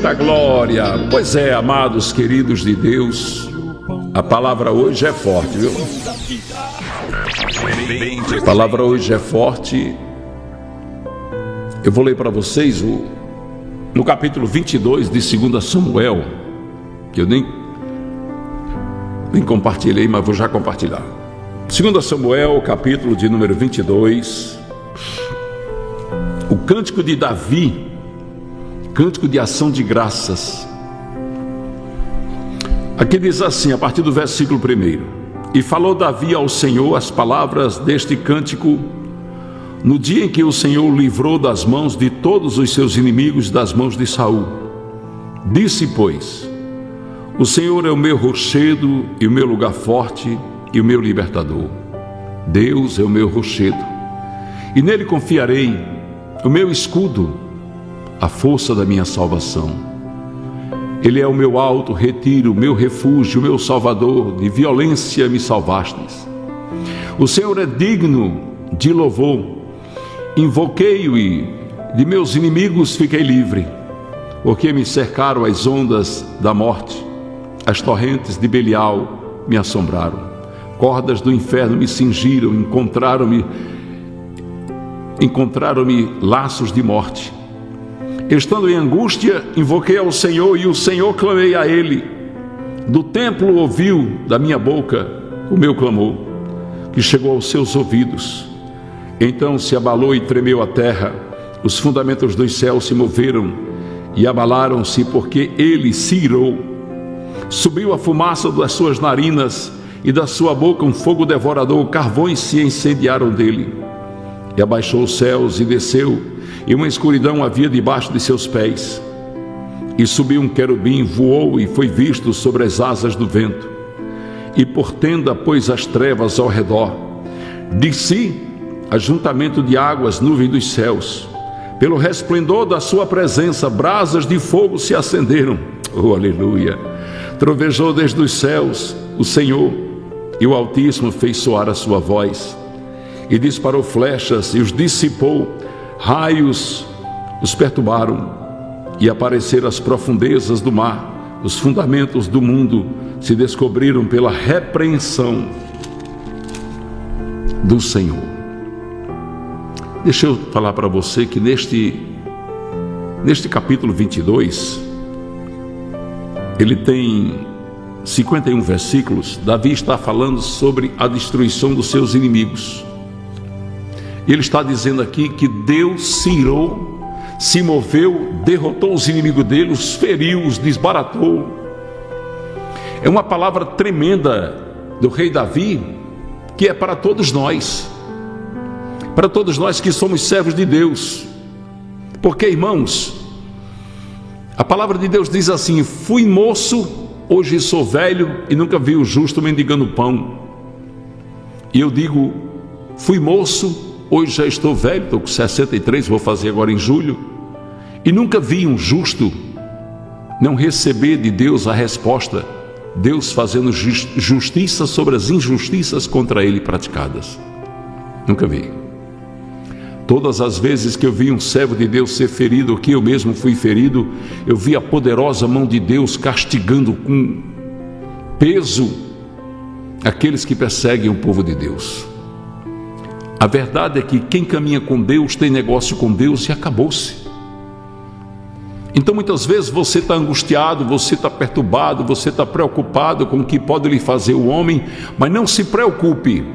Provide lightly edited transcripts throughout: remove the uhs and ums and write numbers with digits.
Eita glória! Pois é, amados queridos de Deus, a palavra hoje é forte, viu? A palavra hoje é forte. Eu vou ler para vocês no capítulo 22 de 2 Samuel, que eu nem compartilhei, mas vou já compartilhar. 2 Samuel, capítulo de número 22, o cântico de Davi, cântico de ação de graças. Aqui diz assim, a partir do versículo 1: E falou Davi ao Senhor as palavras deste cântico no dia em que o Senhor o livrou das mãos de todos os seus inimigos, das mãos de Saul. Disse, pois: O Senhor é o meu rochedo e o meu lugar forte e o meu libertador. Deus é o meu rochedo, e nele confiarei, o meu escudo, a força da minha salvação. Ele é o meu alto retiro, o meu refúgio, o meu salvador, de violência me salvastes. O Senhor é digno de louvor, invoquei-o e de meus inimigos fiquei livre, porque me cercaram as ondas da morte, as torrentes de Belial me assombraram, cordas do inferno me cingiram, encontraram-me laços de morte. Estando em angústia, invoquei ao Senhor, e o Senhor clamei a Ele. Do templo ouviu da minha boca o meu clamor, que chegou aos seus ouvidos. Então se abalou e tremeu a terra, os fundamentos dos céus se moveram e abalaram-se, porque Ele se irou. Subiu a fumaça das suas narinas, e da sua boca um fogo devorador, carvões se incendiaram dele. E abaixou os céus e desceu, e uma escuridão havia debaixo de seus pés. E subiu um querubim, voou e foi visto sobre as asas do vento. E por tenda pôs as trevas ao redor. De si, ajuntamento de águas, nuvem dos céus. Pelo resplendor da sua presença, brasas de fogo se acenderam. Oh, aleluia! Trovejou desde os céus o Senhor, e o Altíssimo fez soar a sua voz. E disparou flechas e os dissipou, raios os perturbaram, e apareceram as profundezas do mar, os fundamentos do mundo se descobriram pela repreensão do Senhor. Deixa eu falar para você que neste capítulo 22, ele tem 51 versículos. Davi está falando sobre a destruição dos seus inimigos. E ele está dizendo aqui que Deus se irou, se moveu, derrotou os inimigos dele, os feriu, os desbaratou. É uma palavra tremenda do rei Davi, que é para todos nós que somos servos de Deus. Porque, irmãos, a palavra de Deus diz assim: fui moço, hoje sou velho, e nunca vi o justo mendigando pão. E eu digo, fui moço, hoje já estou velho, estou com 63, vou fazer agora em julho, e nunca vi um justo não receber de Deus a resposta, Deus fazendo justiça sobre as injustiças contra ele praticadas. Nunca vi. Todas as vezes que eu vi um servo de Deus ser ferido, ou que eu mesmo fui ferido, eu vi a poderosa mão de Deus castigando com peso aqueles que perseguem o povo de Deus. A verdade é que quem caminha com Deus tem negócio com Deus e acabou-se. Então muitas vezes você está angustiado, você está perturbado, você está preocupado com o que pode lhe fazer o homem, mas não se preocupe,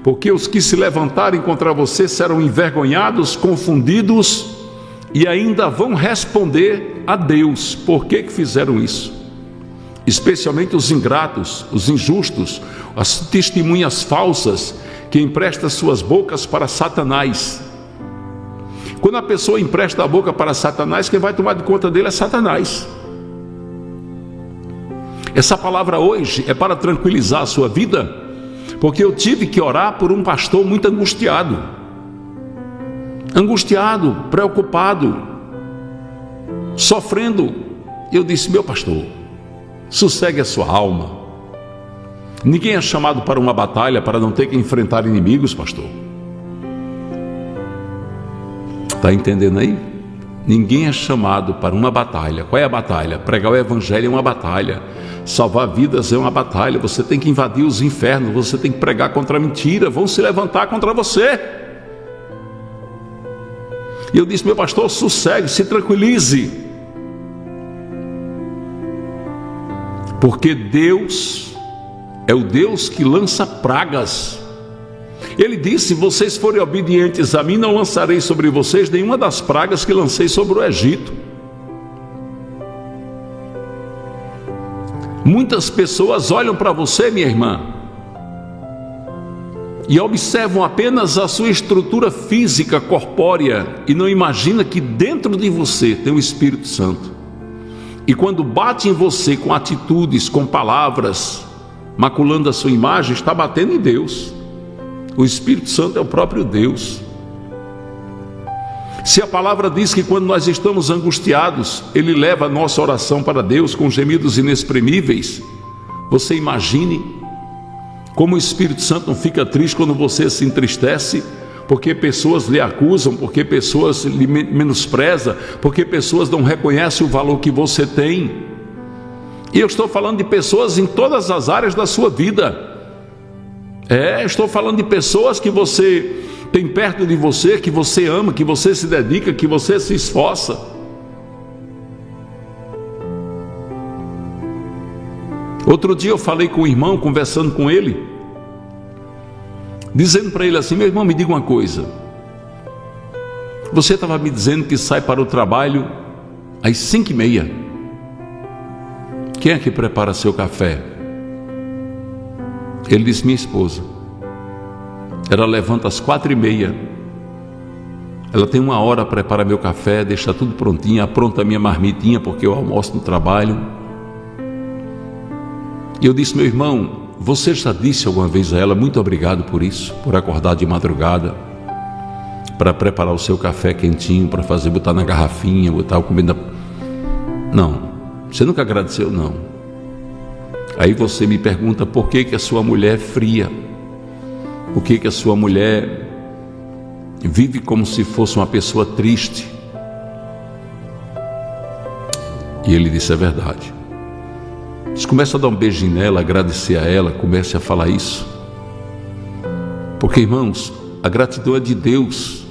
porque os que se levantarem contra você serão envergonhados, confundidos, e ainda vão responder a Deus por que fizeram isso. Especialmente os ingratos, os injustos, as testemunhas falsas, que empresta suas bocas para Satanás. Quando a pessoa empresta a boca para Satanás, quem vai tomar de conta dele é Satanás. Essa palavra hoje é para tranquilizar a sua vida, porque eu tive que orar por um pastor muito angustiado, preocupado, sofrendo. Eu disse: meu pastor, sossegue a sua alma. Ninguém é chamado para uma batalha para não ter que enfrentar inimigos, pastor. Está entendendo aí? Ninguém é chamado para uma batalha. Qual é a batalha? Pregar o evangelho é uma batalha. Salvar vidas é uma batalha. Você tem que invadir os infernos. Você tem que pregar contra a mentira. Vão se levantar contra você. E eu disse: meu pastor, sossegue, se tranquilize. Porque Deus é o Deus que lança pragas. Ele disse: se vocês forem obedientes a mim, não lançarei sobre vocês nenhuma das pragas que lancei sobre o Egito. Muitas pessoas olham para você, minha irmã, e observam apenas a sua estrutura física, corpórea, e não imaginam que dentro de você tem o Espírito Santo. E quando bate em você com atitudes, com palavras, maculando a sua imagem, está batendo em Deus. O Espírito Santo é o próprio Deus. Se a palavra diz que quando nós estamos angustiados, Ele leva a nossa oração para Deus com gemidos inexprimíveis, você imagine como o Espírito Santo não fica triste quando você se entristece, porque pessoas lhe acusam, porque pessoas lhe menosprezam, porque pessoas não reconhecem o valor que você tem. E eu estou falando de pessoas em todas as áreas da sua vida. Estou falando de pessoas que você tem perto de você, que você ama, que você se dedica, que você se esforça. Outro dia eu falei com um irmão, conversando com ele, dizendo para ele assim: meu irmão, me diga uma coisa. Você estava me dizendo que sai para o trabalho às 5h30. Quem é que prepara seu café? Ele disse: minha esposa. Ela levanta às 4h30. Ela tem 1 hora, prepara meu café, deixa tudo prontinho, apronta a minha marmitinha, porque eu almoço no trabalho. E eu disse: meu irmão, você já disse alguma vez a ela muito obrigado por isso, por acordar de madrugada, para preparar o seu café quentinho, para fazer, botar na garrafinha, botar a comida? Não, você nunca agradeceu, não. Aí você me pergunta por que a sua mulher é fria, por que a sua mulher vive como se fosse uma pessoa triste. E ele disse: é verdade. Você começa a dar um beijinho nela, agradecer a ela, comece a falar isso. Porque, irmãos, a gratidão é de Deus.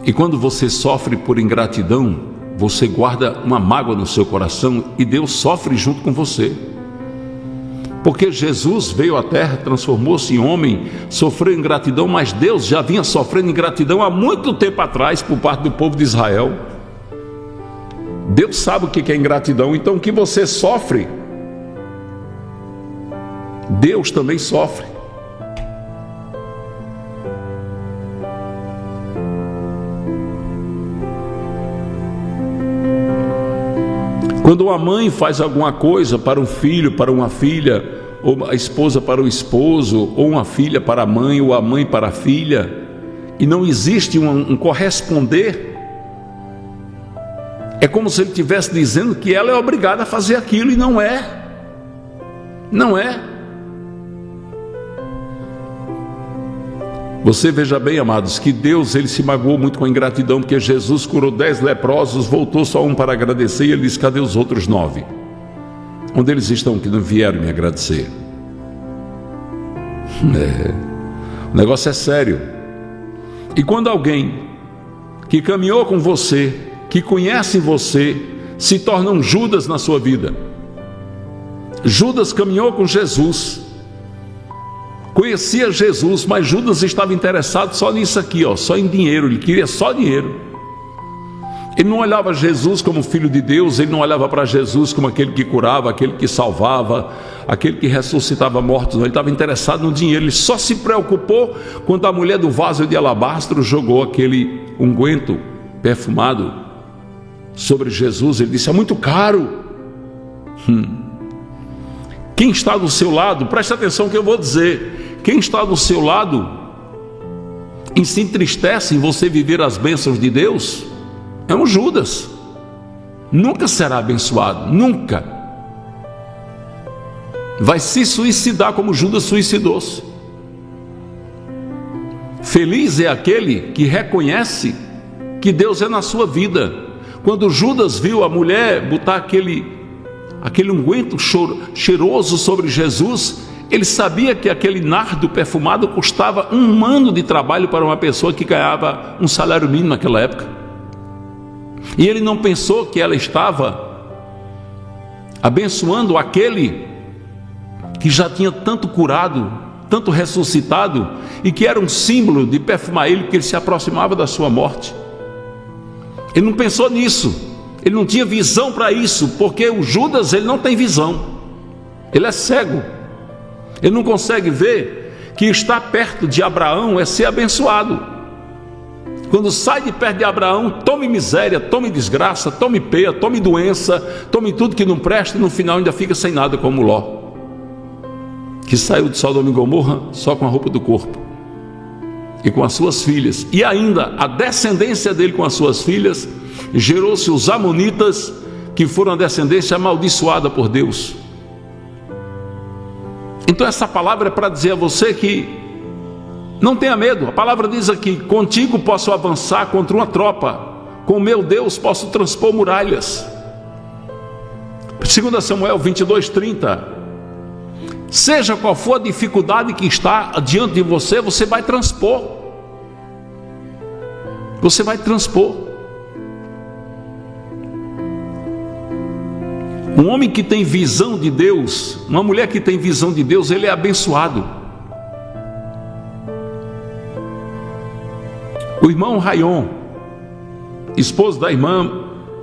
E quando você sofre por ingratidão, você guarda uma mágoa no seu coração e Deus sofre junto com você. Porque Jesus veio à terra, transformou-se em homem, sofreu ingratidão, mas Deus já vinha sofrendo ingratidão há muito tempo atrás por parte do povo de Israel. Deus sabe o que é ingratidão, então o que você sofre, Deus também sofre. Quando uma mãe faz alguma coisa para um filho, para uma filha, ou a esposa para o esposo, ou uma filha para a mãe, ou a mãe para a filha, e não existe um corresponder, é como se ele estivesse dizendo que ela é obrigada a fazer aquilo, e não é. Não é. Você veja bem, amados, que Deus, ele se magoou muito com a ingratidão, porque Jesus curou 10 leprosos, voltou só um para agradecer, e ele disse: cadê os outros 9? Onde eles estão que não vieram me agradecer? O negócio é sério. E quando alguém que caminhou com você, que conhece você, se torna um Judas na sua vida. Judas caminhou com Jesus, conhecia Jesus, mas Judas estava interessado só nisso aqui, só em dinheiro. Ele queria só dinheiro. Ele não olhava Jesus como filho de Deus, ele não olhava para Jesus como aquele que curava, aquele que salvava, aquele que ressuscitava mortos, não. Ele estava interessado no dinheiro. Ele só se preocupou quando a mulher do vaso de alabastro jogou aquele unguento perfumado sobre Jesus. Ele disse: é muito caro. Quem está do seu lado, preste atenção que eu vou dizer, quem está do seu lado e se entristece em você viver as bênçãos de Deus, é um Judas. Nunca será abençoado, nunca. Vai se suicidar como Judas suicidou-se. Feliz é aquele que reconhece que Deus é na sua vida, Quando Judas viu a mulher botar aquele unguento cheiroso sobre Jesus, ele sabia que aquele nardo perfumado custava 1 ano de trabalho para uma pessoa que ganhava um salário mínimo naquela época. E ele não pensou que ela estava abençoando aquele que já tinha tanto curado, tanto ressuscitado, e que era um símbolo de perfumar ele, porque ele se aproximava da sua morte. Ele não pensou nisso, ele não tinha visão para isso, porque o Judas, ele não tem visão, ele é cego, ele não consegue ver que estar perto de Abraão é ser abençoado. Quando sai de perto de Abraão, tome miséria, tome desgraça, tome peia, tome doença, tome tudo que não presta, e no final ainda fica sem nada, como Ló, que saiu de Sodoma e Gomorra só com a roupa do corpo e com as suas filhas, e ainda a descendência dele com as suas filhas, gerou-se os amonitas, que foram a descendência amaldiçoada por Deus. Então essa palavra é para dizer a você que não tenha medo. A palavra diz aqui: contigo posso avançar contra uma tropa, com meu Deus posso transpor muralhas. 2 Samuel 22:30. Seja qual for a dificuldade que está diante de você, você vai transpor. Você vai transpor. Um homem que tem visão de Deus, uma mulher que tem visão de Deus, ele é abençoado. O irmão Rayon, esposo da irmã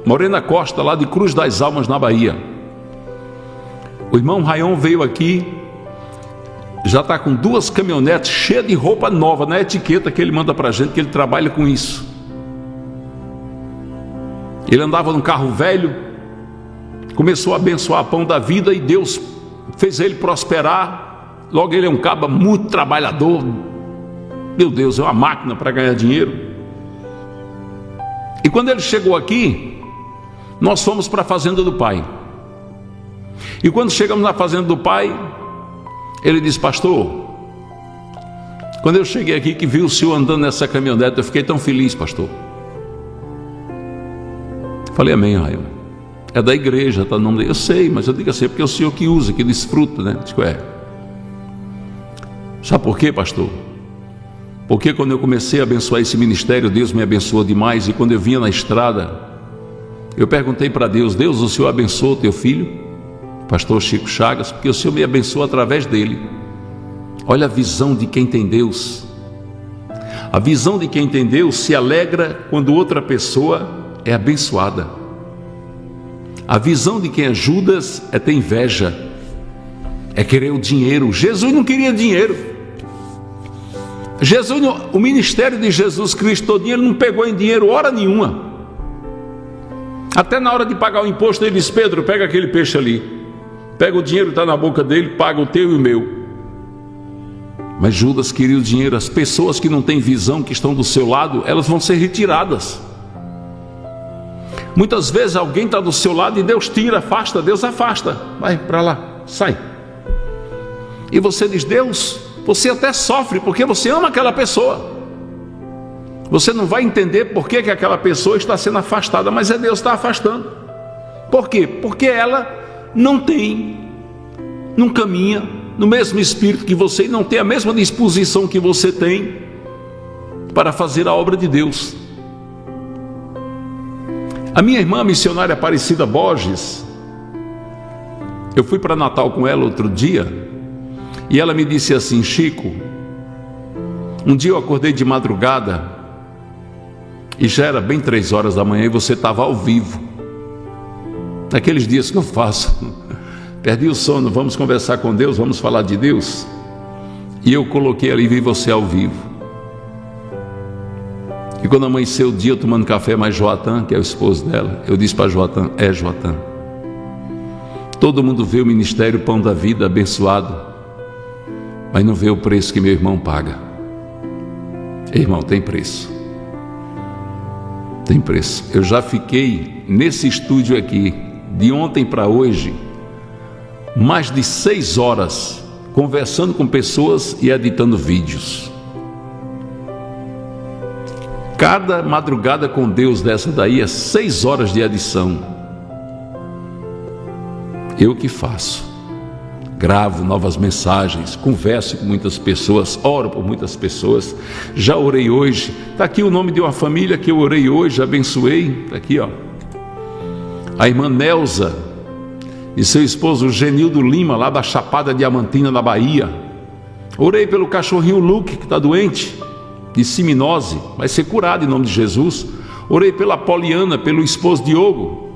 Morena Costa, lá de Cruz das Almas, na Bahia. O irmão Rayon veio aqui, já está com 2 caminhonetes cheias de roupa nova, na etiqueta que ele manda para a gente, que ele trabalha com isso. Ele andava num carro velho, começou a abençoar Pão da Vida, e Deus fez ele prosperar. Logo ele é um caba muito trabalhador, meu Deus, é uma máquina para ganhar dinheiro. E quando ele chegou aqui, nós fomos para a fazenda do pai. E quando chegamos na fazenda do pai, ele disse: pastor, quando eu cheguei aqui que vi o senhor andando nessa caminhonete, eu fiquei tão feliz, pastor. Falei: amém, Raio. É da igreja, tá? Não, eu sei, mas eu digo assim, é porque é o senhor que usa, que desfruta, né? Digo: é. Sabe por quê, pastor? Porque quando eu comecei a abençoar esse ministério, Deus me abençoou demais. E quando eu vinha na estrada, eu perguntei para Deus: Deus, o senhor abençoou o teu filho, pastor Chico Chagas? Porque o senhor me abençoou através dele. Olha a visão de quem tem Deus. A visão de quem tem Deus se alegra quando outra pessoa é abençoada. A visão de quem é Judas é ter inveja, é querer o dinheiro. Jesus não queria dinheiro. Jesus, o ministério de Jesus Cristo todinho, ele não pegou em dinheiro hora nenhuma. Até na hora de pagar o imposto, ele disse: Pedro, pega aquele peixe ali, pega o dinheiro que está na boca dele, paga o teu e o meu. Mas Judas queria o dinheiro. As pessoas que não têm visão, que estão do seu lado, elas vão ser retiradas. Muitas vezes alguém está do seu lado e Deus tira, afasta. Deus afasta, vai para lá, sai. E você diz: Deus, você até sofre porque você ama aquela pessoa. Você não vai entender por que aquela pessoa está sendo afastada, mas é Deus que está afastando. Por quê? Porque ela não caminha no mesmo espírito que você, e não tem a mesma disposição que você tem para fazer a obra de Deus. A minha irmã missionária Aparecida Borges, eu fui para Natal com ela outro dia, e ela me disse assim: Chico, um dia eu acordei de madrugada, e já era bem 3 horas da manhã, e você estava ao vivo. Naqueles dias que eu faço, perdi o sono, vamos conversar com Deus, vamos falar de Deus, e eu coloquei ali e vi você ao vivo. E quando amanheceu o dia, eu tomando café, mais Joatan, que é o esposo dela, eu disse para Joatan: é Joatan, todo mundo vê o ministério Pão da Vida abençoado, mas não vê o preço que meu irmão paga. Irmão, tem preço. Tem preço. Eu já fiquei nesse estúdio aqui, de ontem para hoje, mais de 6 horas, conversando com pessoas e editando vídeos. Cada madrugada com Deus dessa daí é 6 horas de edição. Eu que faço. Gravo novas mensagens, converso com muitas pessoas, oro por muitas pessoas. Já orei hoje. Está aqui o nome de uma família que eu orei hoje, abençoei. Está aqui, ó. A irmã Nelza e seu esposo Genildo Lima, lá da Chapada Diamantina, na Bahia. Orei pelo cachorrinho Luke, que está doente, de ciminose, vai ser curado em nome de Jesus. Orei pela Poliana, pelo esposo Diogo.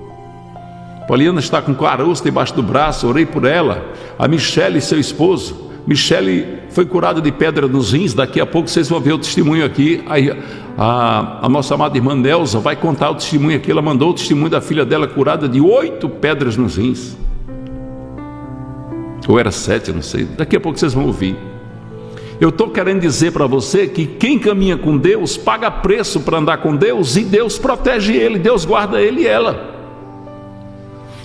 Poliana está com caroço debaixo do braço, orei por ela. A Michele e seu esposo. Michele foi curada de pedra nos rins. Daqui a pouco vocês vão ver o testemunho aqui. A nossa amada irmã Nelza vai contar o testemunho aqui. Ela mandou o testemunho da filha dela curada de 8 pedras nos rins. Ou era 7, eu não sei. Daqui a pouco vocês vão ouvir. Eu estou querendo dizer para você que quem caminha com Deus paga preço para andar com Deus, e Deus protege ele, Deus guarda ele e ela.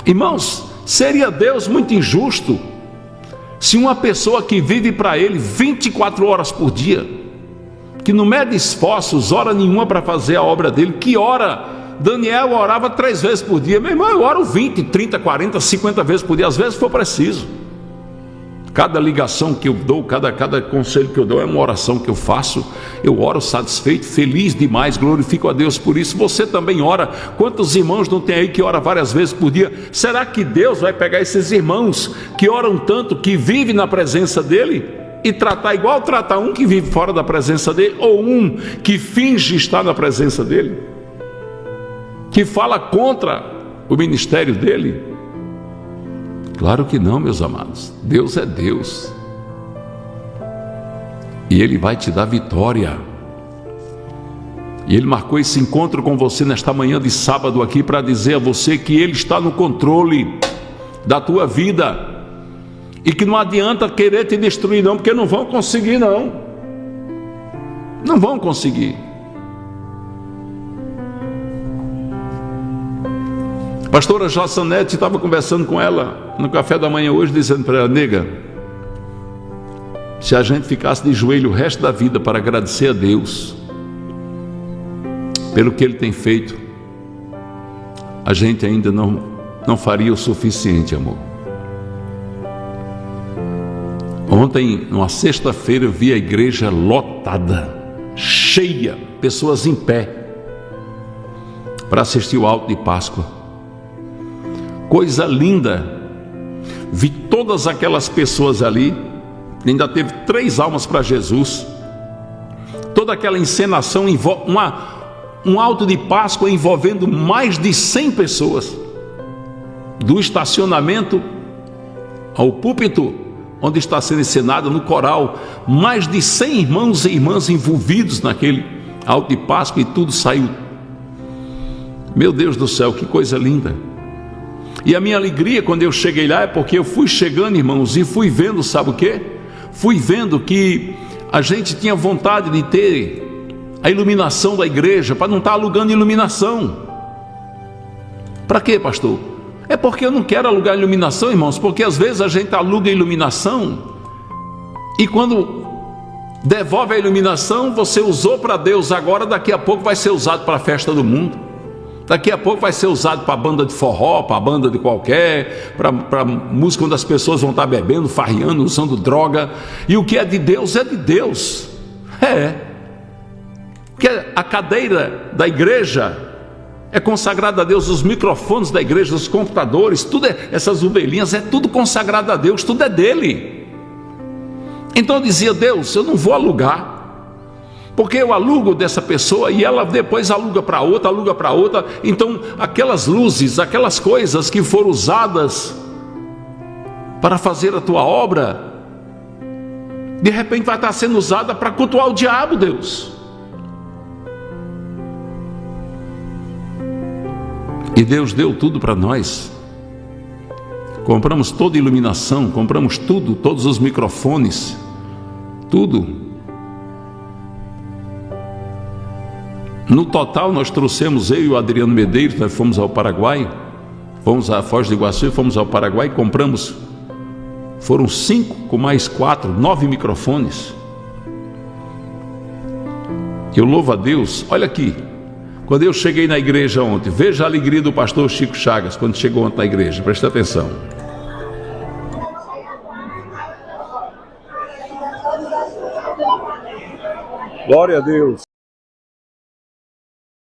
Irmãos, seria Deus muito injusto se uma pessoa que vive para ele 24 horas por dia, que não mede esforços, hora nenhuma para fazer a obra dele, que ora, Daniel orava 3 vezes por dia. Meu irmão, eu oro 20, 30, 40, 50 vezes por dia, às vezes for preciso. Cada ligação que eu dou, cada conselho que eu dou é uma oração que eu faço. Eu oro satisfeito, feliz demais, glorifico a Deus por isso. Você também ora. Quantos irmãos não tem aí que ora várias vezes por dia? Será que Deus vai pegar esses irmãos que oram tanto, que vivem na presença dele, e tratar igual tratar um que vive fora da presença dele, ou um que finge estar na presença dele, que fala contra o ministério dele? Claro que não, meus amados. Deus é Deus, e Ele vai te dar vitória. E Ele marcou esse encontro com você nesta manhã de sábado aqui para dizer a você que Ele está no controle da tua vida, e que não adianta querer te destruir não, porque não vão conseguir não. Não vão conseguir. A pastora Jossanete, estava conversando com ela no café da manhã hoje, dizendo para ela: nega, se a gente ficasse de joelho o resto da vida para agradecer a Deus pelo que Ele tem feito, a gente ainda não faria o suficiente, amor. Ontem, numa sexta-feira, eu vi a igreja lotada, cheia, pessoas em pé, para assistir o alto de Páscoa. Coisa linda. Vi todas aquelas pessoas ali. Ainda teve 3 almas para Jesus. Toda aquela encenação, um alto de Páscoa envolvendo mais de 100 pessoas, do estacionamento ao púlpito onde está sendo encenada, no coral, mais de 100 irmãos e irmãs envolvidos naquele alto de Páscoa, e tudo saiu. Meu Deus do céu, que coisa linda. E a minha alegria quando eu cheguei lá é porque eu fui chegando, irmãos, e fui vendo, sabe o quê? Fui vendo que a gente tinha vontade de ter a iluminação da igreja, para não estar alugando iluminação. Para quê, pastor? É porque eu não quero alugar iluminação, irmãos, porque às vezes a gente aluga iluminação, e quando devolve a iluminação, você usou para Deus agora, daqui a pouco vai ser usado para a festa do mundo. Daqui a pouco vai ser usado para banda de forró, para banda de qualquer, para música onde as pessoas vão estar bebendo, farriando, usando droga. E o que é de Deus é de Deus. Porque a cadeira da igreja é consagrada a Deus, os microfones da igreja, os computadores, tudo essas ovelhinhas, é tudo consagrado a Deus, tudo é dele. Então eu dizia: Deus, eu não vou alugar, porque eu alugo dessa pessoa e ela depois aluga para outra, então aquelas luzes, aquelas coisas que foram usadas para fazer a tua obra, de repente vai estar sendo usada para cultuar o diabo, Deus. E Deus deu tudo para nós. Compramos toda a iluminação, compramos tudo, todos os microfones, tudo. No total, nós trouxemos, eu e o Adriano Medeiros, nós fomos ao Paraguai, fomos à Foz do Iguaçu e fomos ao Paraguai, compramos, foram 5 com mais 4, 9 microfones. Eu louvo a Deus. Olha aqui, quando eu cheguei na igreja ontem, veja a alegria do pastor Chico Chagas quando chegou ontem na igreja, presta atenção. Glória a Deus.